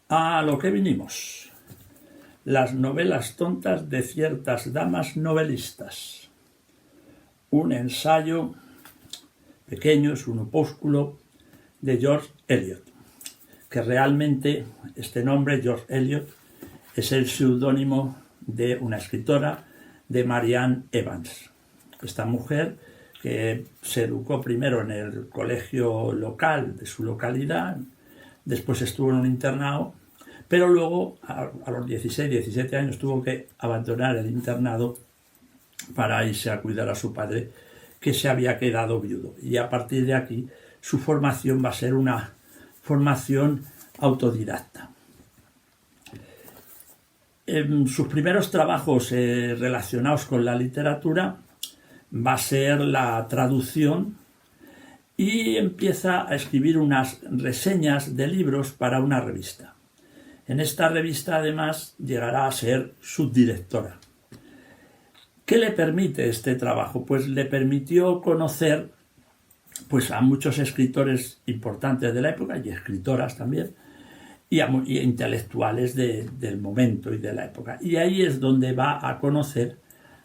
A lo que vinimos. Las novelas tontas de ciertas damas novelistas. Un ensayo pequeño, es un opúsculo de George Eliot, que realmente este nombre, George Eliot, es el seudónimo de una escritora, de Marianne Evans. Esta mujer que se educó primero en el colegio local de su localidad, después estuvo en un internado, pero luego a los 16, 17 años tuvo que abandonar el internado para irse a cuidar a su padre, que se había quedado viudo. Y a partir de aquí su formación va a ser una formación autodidacta. En sus primeros trabajos relacionados con la literatura va a ser la traducción, y empieza a escribir unas reseñas de libros para una revista. En esta revista además llegará a ser subdirectora. ¿Qué le permite este trabajo? Pues le permitió conocer a muchos escritores importantes de la época, y escritoras también, y intelectuales del momento y de la época. Y ahí es donde va a conocer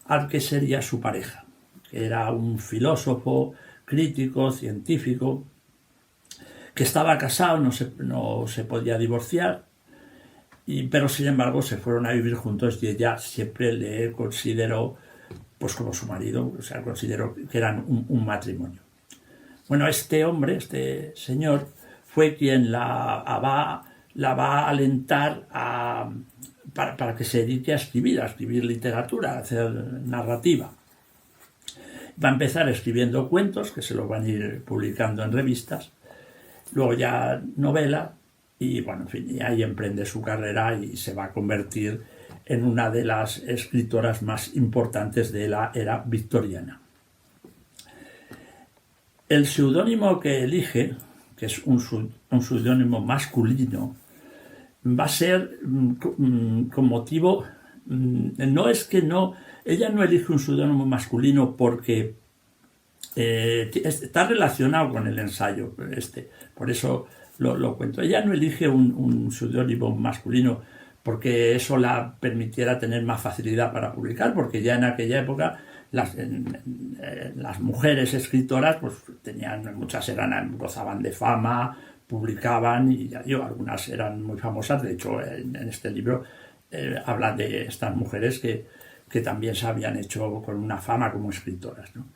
al que sería su pareja, que era un filósofo, crítico, científico, que estaba casado, no se podía divorciar, pero sin embargo se fueron a vivir juntos, y ella siempre le consideró como su marido, o sea, consideró que eran un matrimonio. Bueno, este hombre, este señor, fue quien la va a alentar para que se dedique a escribir literatura, a hacer narrativa. Va a empezar escribiendo cuentos, que se los van a ir publicando en revistas, luego ya novela, y bueno, en fin, y ahí emprende su carrera y se va a convertir en una de las escritoras más importantes de la era victoriana. El seudónimo que elige, que es un seudónimo masculino, va a ser con motivo, ella no elige un seudónimo masculino porque está relacionado con el ensayo, por eso lo cuento. Ella no elige un seudónimo masculino porque eso la permitiera tener más facilidad para publicar, porque ya en aquella época las mujeres escritoras muchas gozaban de fama, publicaban, y algunas eran muy famosas. De hecho, en este libro habla de estas mujeres que también se habían hecho con una fama como escritoras, ¿no?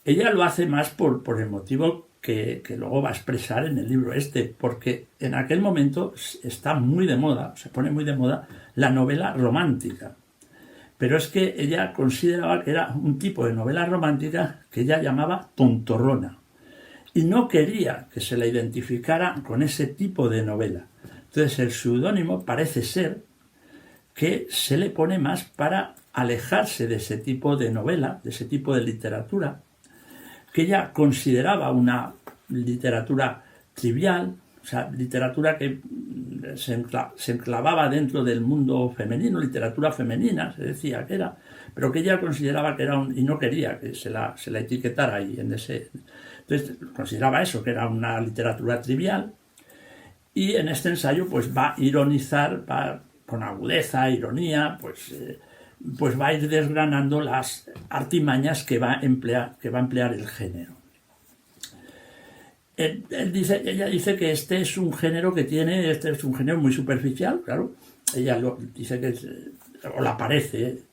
Ella lo hace más por el motivo que luego va a expresar en el libro porque en aquel momento está muy de moda, se pone muy de moda la novela romántica. Pero es que ella consideraba que era un tipo de novela romántica que ella llamaba tontorrona, y no quería que se la identificara con ese tipo de novela. Entonces el seudónimo parece ser que se le pone más para alejarse de ese tipo de novela, de ese tipo de literatura, que ella consideraba una literatura trivial, o sea, literatura que se enclavaba dentro del mundo femenino, literatura femenina, se decía que era, pero que ella consideraba que era y no quería que se la etiquetara ahí en ese. Entonces consideraba eso, que era una literatura trivial, y en este ensayo va a ironizar, con agudeza, ironía, va a ir desgranando las artimañas que va a emplear el género. Ella dice que este es un género es un género muy superficial, claro. Ella dice o la parece,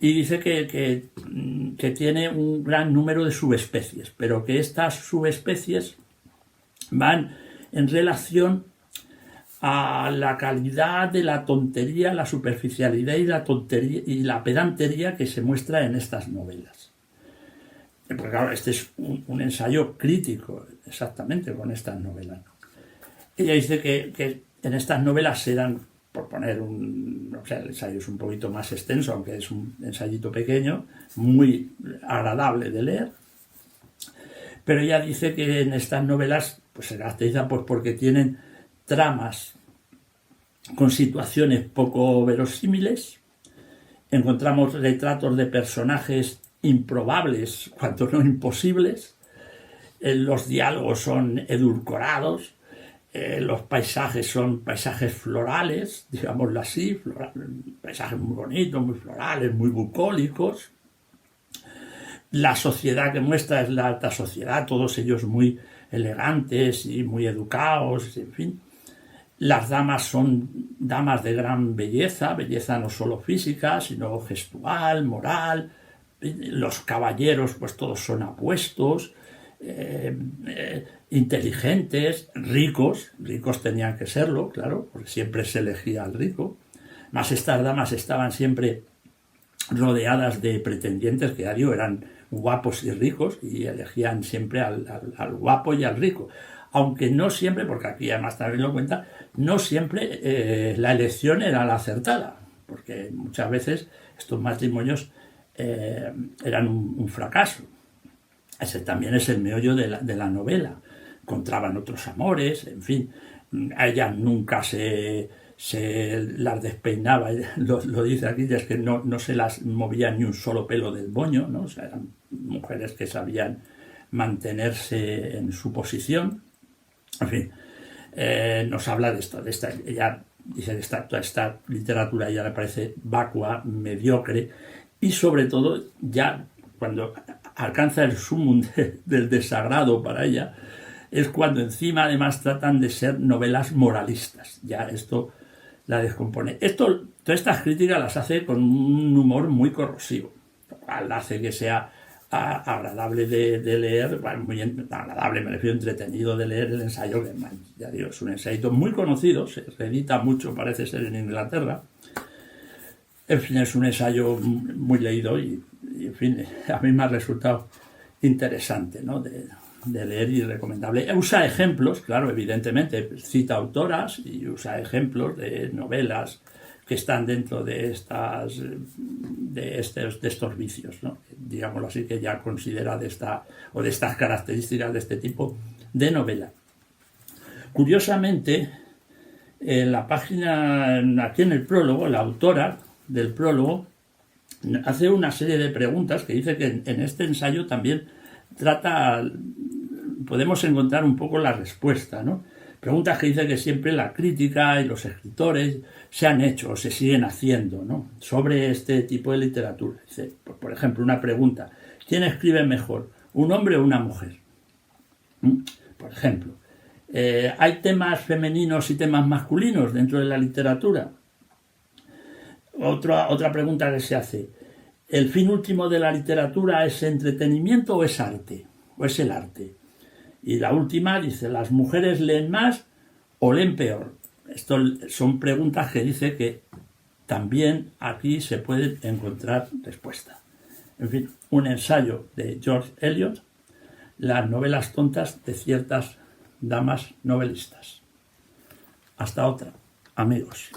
y dice que tiene un gran número de subespecies, pero que estas subespecies van en relación a la calidad de la tontería, la superficialidad y la pedantería que se muestra en estas novelas. Porque claro, este es un ensayo crítico, exactamente, con estas novelas. Ella dice que en estas novelas se dan, por poner el ensayo es un poquito más extenso, aunque es un ensayito pequeño, muy agradable de leer, pero ella dice que en estas novelas se caracterizan porque tienen tramas con situaciones poco verosímiles, encontramos retratos de personajes improbables, cuanto no imposibles, los diálogos son edulcorados, Los paisajes son paisajes florales, digámoslo así, paisajes muy bonitos, muy florales, muy bucólicos. La sociedad que muestra es la alta sociedad, todos ellos muy elegantes y muy educados, en fin. Las damas son damas de gran belleza, belleza no solo física, sino gestual, moral. Los caballeros, pues todos son apuestos, inteligentes, ricos tenían que serlo, claro, porque siempre se elegía al rico. Más estas damas estaban siempre rodeadas de pretendientes que, ya digo, eran guapos y ricos y elegían siempre al guapo y al rico. Aunque no siempre, porque aquí además también lo cuenta, no siempre la elección era la acertada, porque muchas veces estos matrimonios eran un fracaso. Ese también es el meollo de la novela. Encontraban otros amores, en fin. A ellas nunca se las despeinaba, lo dice aquí, es que no se las movía ni un solo pelo del moño, ¿no? O sea, eran mujeres que sabían mantenerse en su posición. En fin, nos habla de esto, ella dice que toda esta literatura ya le parece vacua, mediocre, y sobre todo ya cuando alcanza el sumum del desagrado para ella, es cuando encima además tratan de ser novelas moralistas. Ya esto la descompone. Todas estas críticas las hace con un humor muy corrosivo, lo cual hace que sea agradable de leer, bueno, muy agradable, me refiero entretenido de leer el ensayo, que ya digo, es un ensayo muy conocido, se reedita mucho, parece ser, en Inglaterra. En fin, es un ensayo muy leído y en fin, a mí me ha resultado interesante, ¿no? de leer y recomendable. Usa ejemplos, claro, evidentemente, cita autoras y usa ejemplos de novelas que están dentro de estos vicios, ¿no? Digámoslo así, que ya considera de estas características de este tipo de novela. Curiosamente, en la página, aquí en el prólogo, la autora del prólogo hace una serie de preguntas que dice que en este ensayo también podemos encontrar un poco la respuesta, ¿no? Preguntas que dice que siempre la crítica y los escritores se han hecho o se siguen haciendo, ¿no? Sobre este tipo de literatura. Dice, por ejemplo, una pregunta: ¿quién escribe mejor, un hombre o una mujer? Por ejemplo, ¿hay temas femeninos y temas masculinos dentro de la literatura? Otra pregunta que se hace: ¿el fin último de la literatura es entretenimiento o es arte? ¿O es el arte? Y la última dice: ¿las mujeres leen más o leen peor? Esto son preguntas que dice que también aquí se puede encontrar respuesta. En fin, un ensayo de George Eliot, las novelas tontas de ciertas damas novelistas. Hasta otra, amigos.